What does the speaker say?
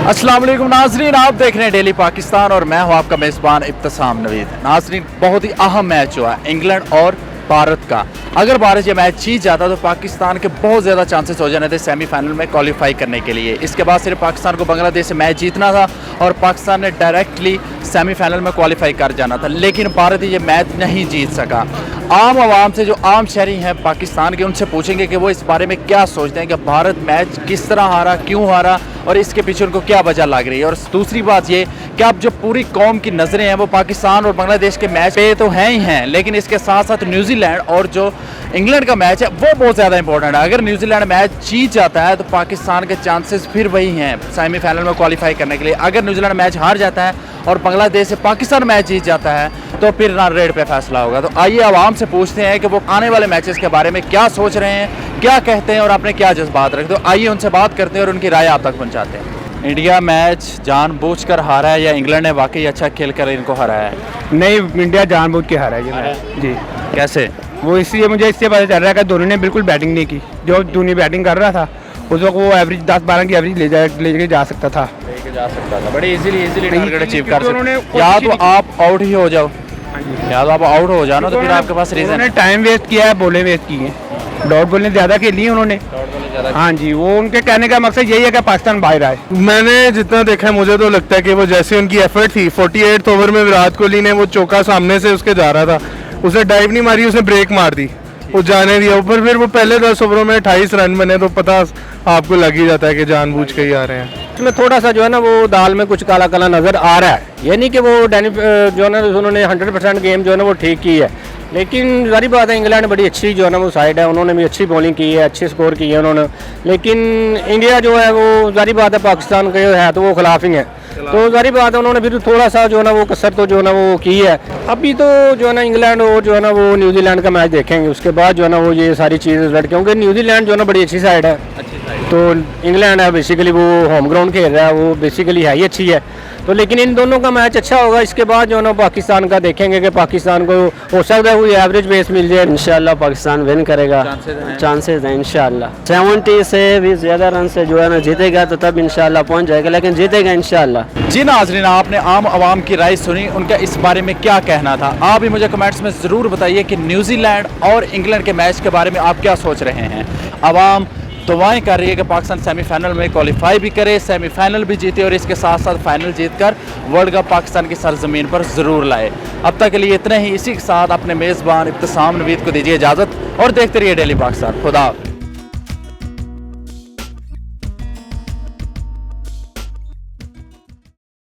अस्सलाम वालेकुम नाजरीन, आप देख रहे हैं डेली पाकिस्तान और मैं हूं आपका मेज़बान इब्तिसाम नवीद। नाजरीन, बहुत ही अहम मैच हुआ है इंग्लैंड और भारत का। अगर भारत ये मैच जीत जाता तो पाकिस्तान के बहुत ज़्यादा चांसेस हो जाने थे सेमीफाइनल में क्वालिफाई करने के लिए। इसके बाद सिर्फ पाकिस्तान को बांग्लादेश से मैच जीतना था और पाकिस्तान ने डायरेक्टली सेमीफाइनल में क्वालिफाई कर जाना था, लेकिन भारत ये मैच नहीं जीत सका। आम आवाम से, जो आम शहरी हैं पाकिस्तान के, उनसे पूछेंगे कि वो इस बारे में क्या सोचते हैं कि भारत मैच किस तरह हारा, क्यों हारा और इसके पीछे उनको क्या वजह लग रही है। और दूसरी बात ये कि अब जो पूरी कौम की नज़रें हैं वो पाकिस्तान और बांग्लादेश के मैच पे तो हैं ही हैं, लेकिन इसके साथ साथ न्यूजीलैंड और जो इंग्लैंड का मैच है वो बहुत ज़्यादा इंपॉर्टेंट है। अगर न्यूजीलैंड मैच जीत जाता है तो पाकिस्तान के चांसेस फिर वही हैं सेमीफाइनल में क्वालिफाई करने के लिए। अगर न्यूजीलैंड मैच हार जाता है और बांग्लादेश से पाकिस्तान मैच जीत जाता है तो फिर रन रेट पे फैसला होगा। तो आइए आवाम से पूछते हैं कि वो आने वाले मैचेस के बारे में क्या सोच रहे हैं, क्या कहते हैं और अपने क्या जज्बात रखते हैं। तो आइए उनसे बात करते हैं और उनकी राय आप तक पहुँचाते हैं। इंडिया मैच जानबूझकर हारा है या इंग्लैंड ने वाकई अच्छा खेल कर इनको हराया है? नहीं, इंडिया जानबूझ के हारा है ये मैच जी। कैसे? वो इसलिए मुझे इससे पता चल रहा है कि धोनी ने बिल्कुल बैटिंग नहीं की। जो धोनी बैटिंग कर रहा था उस वक्त वो एवरेज 10-12 की एवरेज ले जा सकता था। बड़े इजीली टारगेट अचीव कर सकते। या तो आप आउट ही हो जाओ, या तो आप आउट हो जाओ ना, तो फिर आपके पास रीजन है। टाइम वेस्ट किया है, बॉलें वेस्ट की हैं, डॉट बॉलें ज़्यादा खेली हैं उन्होंने। हाँ जी, वो उनके कहने का मकसद यही है कि पाकिस्तान बाहर आए। मैंने जितना देखा है मुझे तो लगता है कि वो जैसे उनकी एफर्ट थी 48 ओवर में विराट कोहली ने वो चौका सामने से उसके जा रहा था, उसने डाइव नहीं मारी, उसने ब्रेक मार दी, वो जाने दिया ऊपर। फिर वो पहले 10 ओवरों में 28 रन बने तो पता आपको लग ही जाता है कि जानबूझ के ही आ रहे हैं। इसमें थोड़ा सा जो है ना वो दाल में कुछ काला काला नज़र आ रहा है। ये नहीं कि वो जो है ना उन्होंने 100% गेम जो है ना वो ठीक की है, लेकिन जारी बात है इंग्लैंड बड़ी अच्छी जो है ना वो साइड है, उन्होंने भी अच्छी बॉलिंग की है, अच्छे स्कोर किए उन्होंने। लेकिन इंडिया जो है वो जारी बात है पाकिस्तान के है तो वो खिलाफ ही है, तो जारी बात है उन्होंने फिर थोड़ा सा जो है ना वो कसर तो जो है ना वो की है। अभी तो जो है ना इंग्लैंड और जो है ना वो न्यूजीलैंड का मैच देखेंगे, उसके बाद जो है ना वो ये सारी चीज़ रिजल्ट, क्योंकि न्यूजीलैंड जो है ना बड़ी अच्छी साइड है, तो इंग्लैंड है बेसिकली वो होम ग्राउंड खेल रहा है, वो बेसिकली है ही अच्छी है। तो लेकिन इन दोनों का मैच अच्छा होगा। इसके बाद जो है ना पाकिस्तान का देखेंगे कि पाकिस्तान को हो सकता है कोई एवरेज बेस मिल जाए। इंशाल्लाह पाकिस्तान विन करेगा, चांसेस हैं इंशाल्लाह। 70 से भी ज़्यादा रन से जो है ना जीतेगा तो तब इंशाल्लाह पहुंच जाएगा, लेकिन जीतेगा इंशाल्लाह। जी नाज़रीन, आपने आम आवाम की राय सुनी, उनका इस बारे में क्या कहना था। आप भी मुझे कमेंट्स में ज़रूर बताइए कि न्यूजीलैंड और इंग्लैंड के मैच के बारे में आप क्या सोच रहे हैं। आवाम दुआएं कर रही है कि पाकिस्तान सेमीफाइनल में क्वालिफाई भी करे, सेमीफाइनल भी जीते और इसके साथ साथ फाइनल जीतकर वर्ल्ड कप पाकिस्तान की सरजमीन पर ज़रूर लाए। अब तक के लिए इतना ही। इसी के साथ अपने मेज़बान इब्तिसाम नवीद को दीजिए इजाज़त और देखते रहिए डेली पाकिस्तान। खुदा।